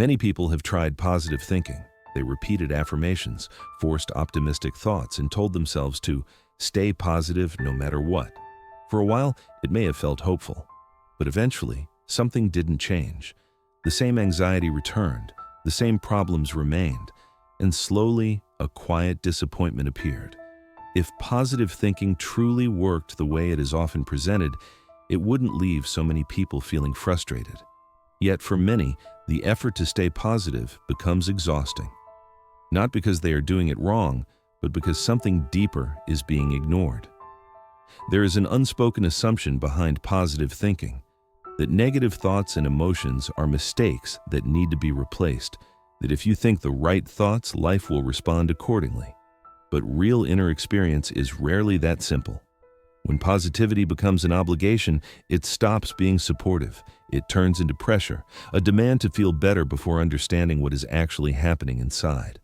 Many people have tried positive thinking. They repeated affirmations, forced optimistic thoughts, and told themselves to stay positive no matter what. For a while, it may have felt hopeful, but eventually, something didn't change. The same anxiety returned, the same problems remained, and slowly, a quiet disappointment appeared. If positive thinking truly worked the way it is often presented, it wouldn't leave so many people feeling frustrated. Yet for many, the effort to stay positive becomes exhausting. Not because they are doing it wrong, but because something deeper is being ignored. There is an unspoken assumption behind positive thinking, that negative thoughts and emotions are mistakes that need to be replaced, that if you think the right thoughts, life will respond accordingly. But real inner experience is rarely that simple. When positivity becomes an obligation, it stops being supportive. It turns into pressure, a demand to feel better before understanding what is actually happening inside.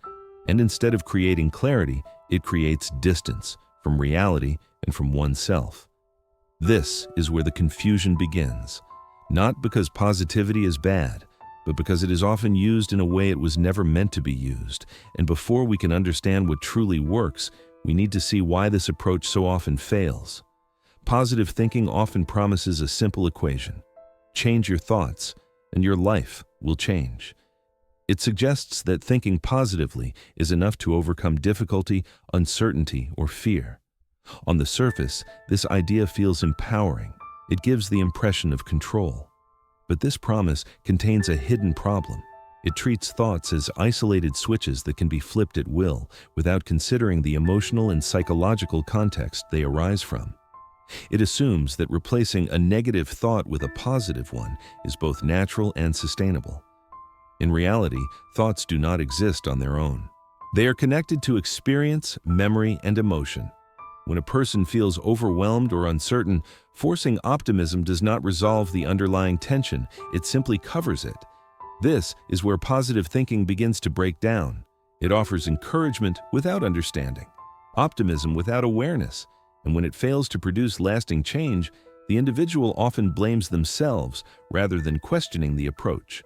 And instead of creating clarity, it creates distance from reality and from oneself. This is where the confusion begins. Not because positivity is bad, but because it is often used in a way it was never meant to be used. And before we can understand what truly works, we need to see why this approach so often fails. Positive thinking often promises a simple equation. Change your thoughts, and your life will change. It suggests that thinking positively is enough to overcome difficulty, uncertainty, or fear. On the surface, this idea feels empowering. It gives the impression of control. But this promise contains a hidden problem. It treats thoughts as isolated switches that can be flipped at will without considering the emotional and psychological context they arise from. It assumes that replacing a negative thought with a positive one is both natural and sustainable. In reality, thoughts do not exist on their own. They are connected to experience, memory, and emotion. When a person feels overwhelmed or uncertain, forcing optimism does not resolve the underlying tension, it simply covers it. This is where positive thinking begins to break down. It offers encouragement without understanding, optimism without awareness, and when it fails to produce lasting change, the individual often blames themselves rather than questioning the approach.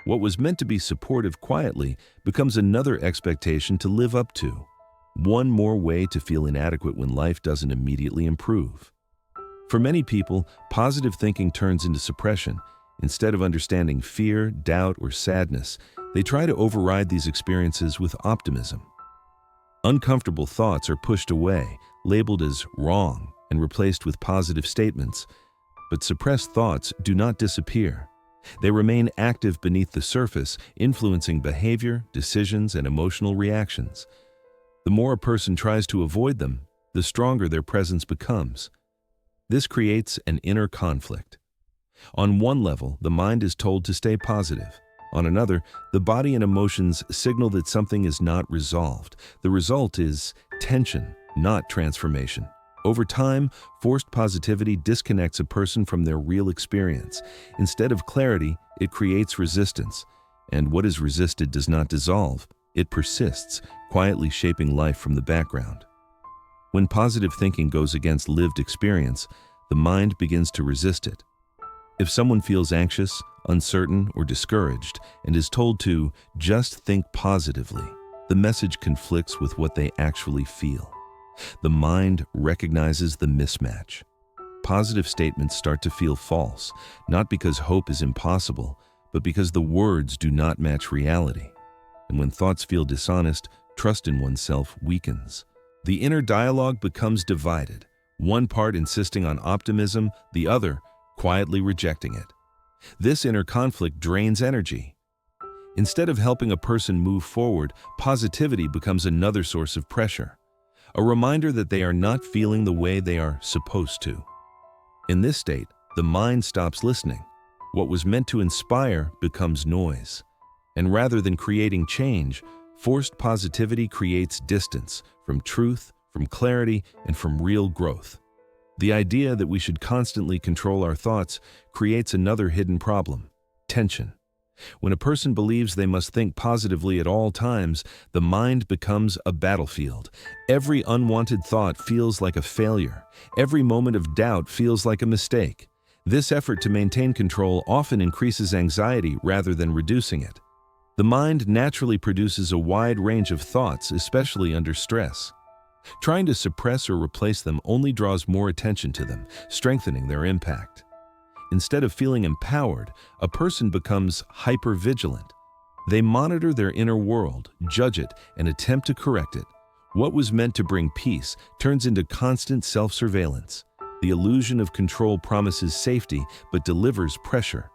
What was meant to be supportive quietly becomes another expectation to live up to. One more way to feel inadequate when life doesn't immediately improve. For many people, positive thinking turns into suppression. Instead of understanding fear, doubt, or sadness, they try to override these experiences with optimism. Uncomfortable thoughts are pushed away, labeled as wrong, and replaced with positive statements. But suppressed thoughts do not disappear. They remain active beneath the surface, influencing behavior, decisions, and emotional reactions. The more a person tries to avoid them, the stronger their presence becomes. This creates an inner conflict. On one level, the mind is told to stay positive. On another, the body and emotions signal that something is not resolved. The result is tension, not transformation. Over time, forced positivity disconnects a person from their real experience. Instead of clarity, it creates resistance. And what is resisted does not dissolve. It persists, quietly shaping life from the background. When positive thinking goes against lived experience, the mind begins to resist it. If someone feels anxious, uncertain, or discouraged and is told to just think positively, the message conflicts with what they actually feel. The mind recognizes the mismatch. Positive statements start to feel false, not because hope is impossible, but because the words do not match reality. And when thoughts feel dishonest, trust in oneself weakens. The inner dialogue becomes divided, one part insisting on optimism, the other quietly rejecting it. This inner conflict drains energy. Instead of helping a person move forward, positivity becomes another source of pressure, a reminder that they are not feeling the way they are supposed to. In this state, the mind stops listening. What was meant to inspire becomes noise. And rather than creating change, forced positivity creates distance from truth, from clarity, and from real growth. The idea that we should constantly control our thoughts creates another hidden problem: tension. When a person believes they must think positively at all times, the mind becomes a battlefield. Every unwanted thought feels like a failure. Every moment of doubt feels like a mistake. This effort to maintain control often increases anxiety rather than reducing it. The mind naturally produces a wide range of thoughts, especially under stress. Trying to suppress or replace them only draws more attention to them, strengthening their impact. Instead of feeling empowered, a person becomes hypervigilant. They monitor their inner world, judge it, and attempt to correct it. What was meant to bring peace turns into constant self-surveillance. The illusion of control promises safety but delivers pressure.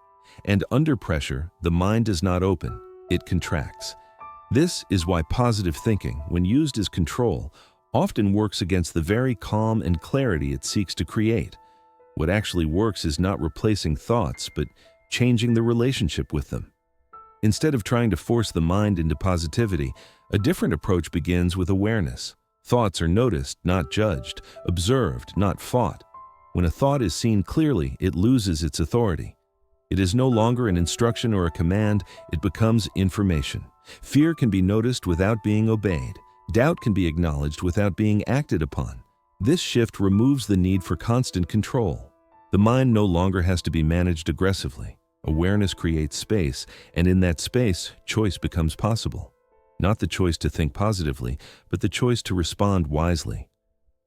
And under pressure, the mind does not open, it contracts. This is why positive thinking, when used as control, often works against the very calm and clarity it seeks to create. What actually works is not replacing thoughts, but changing the relationship with them. Instead of trying to force the mind into positivity, a different approach begins with awareness. Thoughts are noticed, not judged, observed, not fought. When a thought is seen clearly, it loses its authority. It is no longer an instruction or a command, it becomes information. Fear can be noticed without being obeyed. Doubt can be acknowledged without being acted upon. This shift removes the need for constant control. The mind no longer has to be managed aggressively. Awareness creates space, and in that space, choice becomes possible. Not the choice to think positively, but the choice to respond wisely.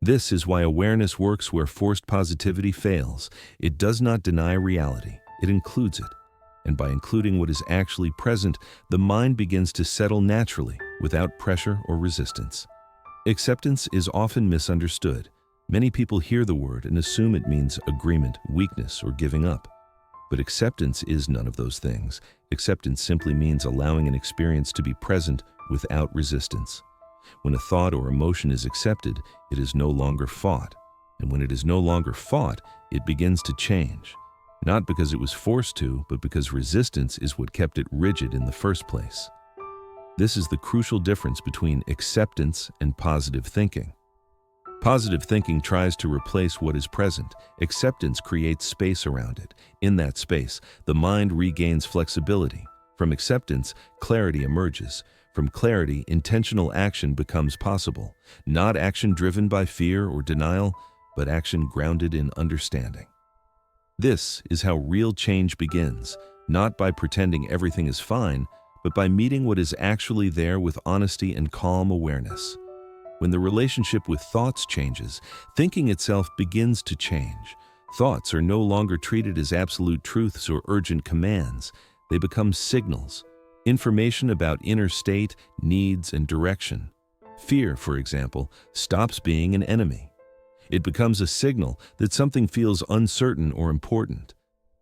This is why awareness works where forced positivity fails. It does not deny reality, it includes it. And by including what is actually present, the mind begins to settle naturally, without pressure or resistance. Acceptance is often misunderstood. Many people hear the word and assume it means agreement, weakness, or giving up. But acceptance is none of those things. Acceptance simply means allowing an experience to be present without resistance. When a thought or emotion is accepted, it is no longer fought. And when it is no longer fought, it begins to change. Not because it was forced to, but because resistance is what kept it rigid in the first place. This is the crucial difference between acceptance and positive thinking. Positive thinking tries to replace what is present. Acceptance creates space around it. In that space, the mind regains flexibility. From acceptance, clarity emerges. From clarity, intentional action becomes possible. Not action driven by fear or denial, but action grounded in understanding. This is how real change begins, not by pretending everything is fine, but by meeting what is actually there with honesty and calm awareness. When the relationship with thoughts changes, thinking itself begins to change. Thoughts are no longer treated as absolute truths or urgent commands. They become signals, information about inner state, needs, and direction. Fear, for example, stops being an enemy. It becomes a signal that something feels uncertain or important.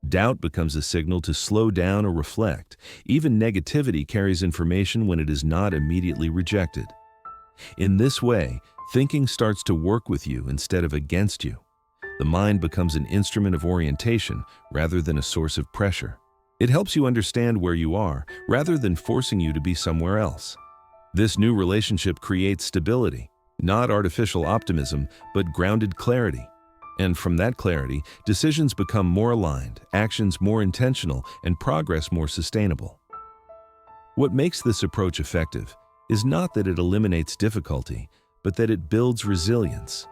Doubt becomes a signal to slow down or reflect. Even negativity carries information when it is not immediately rejected. In this way, thinking starts to work with you instead of against you. The mind becomes an instrument of orientation rather than a source of pressure. It helps you understand where you are rather than forcing you to be somewhere else. This new relationship creates stability, not artificial optimism, but grounded clarity. And from that clarity, decisions become more aligned, actions more intentional, and progress more sustainable. What makes this approach effective is not that it eliminates difficulty, but that it builds resilience.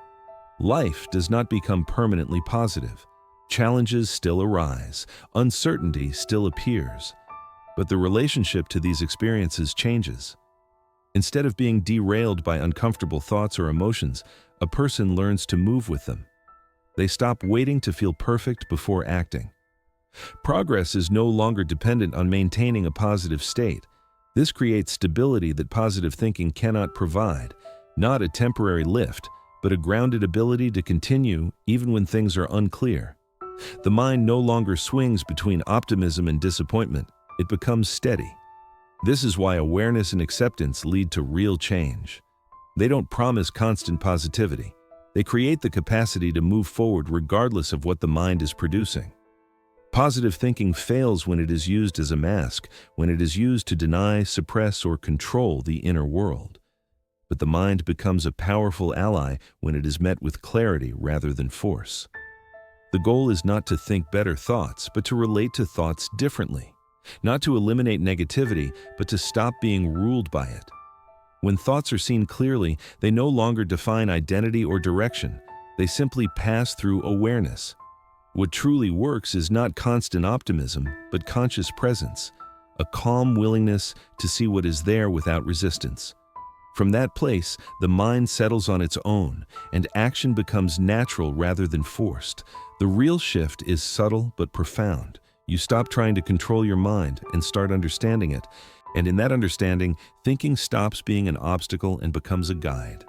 Life does not become permanently positive. Challenges still arise, uncertainty still appears, but the relationship to these experiences changes. Instead of being derailed by uncomfortable thoughts or emotions, a person learns to move with them. They stop waiting to feel perfect before acting. Progress is no longer dependent on maintaining a positive state. This creates stability that positive thinking cannot provide, not a temporary lift, but a grounded ability to continue even when things are unclear. The mind no longer swings between optimism and disappointment. It becomes steady. This is why awareness and acceptance lead to real change. They don't promise constant positivity. They create the capacity to move forward regardless of what the mind is producing. Positive thinking fails when it is used as a mask, when it is used to deny, suppress, or control the inner world. But the mind becomes a powerful ally when it is met with clarity rather than force. The goal is not to think better thoughts, but to relate to thoughts differently. Not to eliminate negativity, but to stop being ruled by it. When thoughts are seen clearly, they no longer define identity or direction. They simply pass through awareness. What truly works is not constant optimism, but conscious presence. a calm willingness to see what is there without resistance. From that place, the mind settles on its own, and action becomes natural rather than forced. The real shift is subtle but profound. You stop trying to control your mind and start understanding it. And in that understanding, thinking stops being an obstacle and becomes a guide.